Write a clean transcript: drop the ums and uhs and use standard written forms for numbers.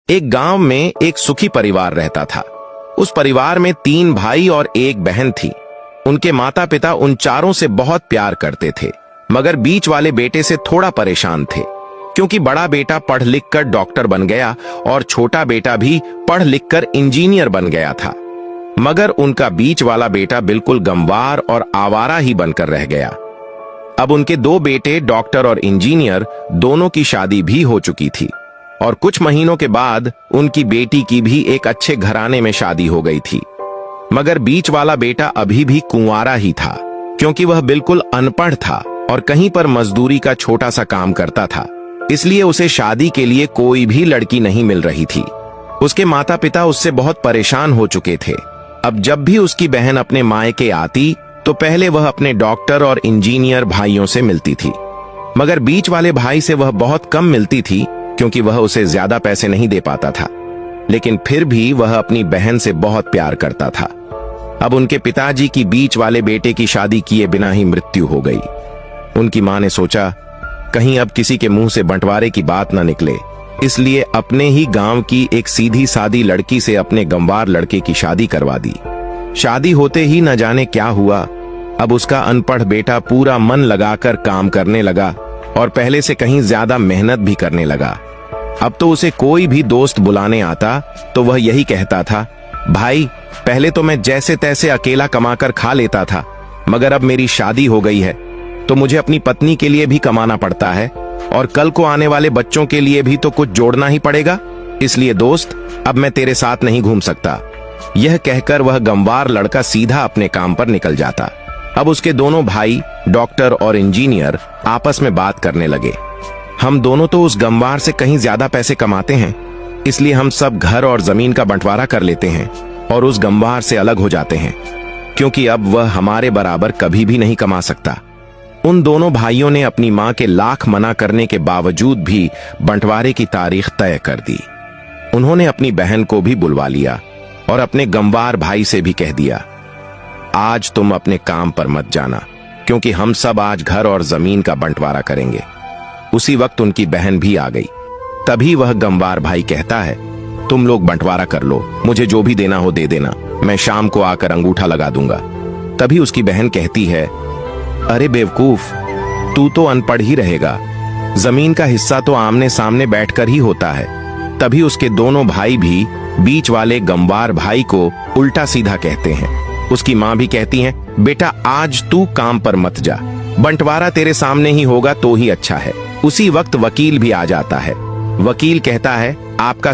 एक गांव में एक सुखी परिवार रहता था। उस परिवार में 3 भाई और 1 बहन थी। उनके माता पिता उन चारों से बहुत प्यार करते थे, मगर बीच वाले बेटे से थोड़ा परेशान थे, क्योंकि बड़ा बेटा पढ़ लिख कर डॉक्टर बन गया और छोटा बेटा भी पढ़ लिख कर इंजीनियर बन गया था। मगर उनका बीच वाला बेटा बिल्कुल गंवार और आवारा ही बनकर रह गया। अब उनके 2 बेटे डॉक्टर और इंजीनियर दोनों की शादी भी हो चुकी थी और कुछ महीनों के बाद उनकी बेटी की भी एक अच्छे घराने में शादी हो गई थी। मगर बीच वाला बेटा अभी भी कुंवारा ही था, क्योंकि वह बिल्कुल अनपढ़ था और कहीं पर मजदूरी का छोटा सा काम करता था। इसलिए उसे शादी के लिए कोई भी लड़की नहीं मिल रही थी। उसके माता पिता उससे बहुत परेशान हो चुके थे। अब जब भी उसकी बहन अपने मायके आती तो पहले वह अपने डॉक्टर और इंजीनियर भाइयों से मिलती थी, मगर बीच वाले भाई से वह बहुत कम मिलती थी, क्योंकि वह उसे ज्यादा पैसे नहीं दे पाता था। लेकिन फिर भी वह अपनी बहन से बहुत प्यार करता था। अब उनके पिताजी की बीच वाले बेटे की शादी किए बिना ही मृत्यु हो गई। उनकी मां ने सोचा, कहीं अब किसी के मुंह से बंटवारे की बात न निकले, इसलिए अपने ही गांव की एक सीधी सादी लड़की से अपने गंवार लड़के की शादी करवा दी। शादी होते ही न जाने क्या हुआ। अब उसका अनपढ़ बेटा पूरा मन लगाकर काम करने लगा और पहले से कहीं ज्यादा मेहनत भी करने लगा। अब तो उसे कोई भी दोस्त बुलाने आता तो वह यही कहता था, भाई पहले तो मैं जैसे तैसे अकेला कमाकर खा लेता था, मगर अब मेरी शादी हो गई है तो मुझे अपनी पत्नी के लिए भी कमाना पड़ता है और कल को आने वाले बच्चों के लिए भी तो कुछ जोड़ना ही पड़ेगा। इसलिए दोस्त, अब मैं तेरे साथ नहीं घूम सकता। यह कहकर वह गंवार लड़का सीधा अपने काम पर निकल जाता। अब उसके दोनों भाई डॉक्टर और इंजीनियर आपस में बात करने लगे, हम दोनों तो उस गंवार से कहीं ज्यादा पैसे कमाते हैं, इसलिए हम सब घर और जमीन का बंटवारा कर लेते हैं और उस गंवार से अलग हो जाते हैं, क्योंकि अब वह हमारे बराबर कभी भी नहीं कमा सकता। उन दोनों भाइयों ने अपनी मां के लाख मना करने के बावजूद भी बंटवारे की तारीख तय कर दी। उन्होंने अपनी बहन को भी बुलवा लिया और अपने गंवार भाई से भी कह दिया, आज तुम अपने काम पर मत जाना, क्योंकि हम सब आज घर और जमीन का बंटवारा करेंगे। उसी वक्त उनकी बहन भी आ गई। तभी वह गंवार भाई कहता है, तुम लोग बंटवारा कर लो, मुझे जो भी देना हो दे देना, मैं शाम को आकर अंगूठा लगा दूंगा। तभी उसकी बहन कहती है, अरे बेवकूफ, तू तो अनपढ़ ही रहेगा, जमीन का हिस्सा तो आमने सामने बैठकर ही होता है। तभी उसके दोनों भाई भी बीच वाले गंवार भाई को उल्टा सीधा कहते हैं। उसकी मां भी कहती है, बेटा आज तू काम पर मत जा, बंटवारा तेरे सामने ही होगा तो ही अच्छा है। उसी वक्त वकील भी आ जाता है। वकील कहता है, आपका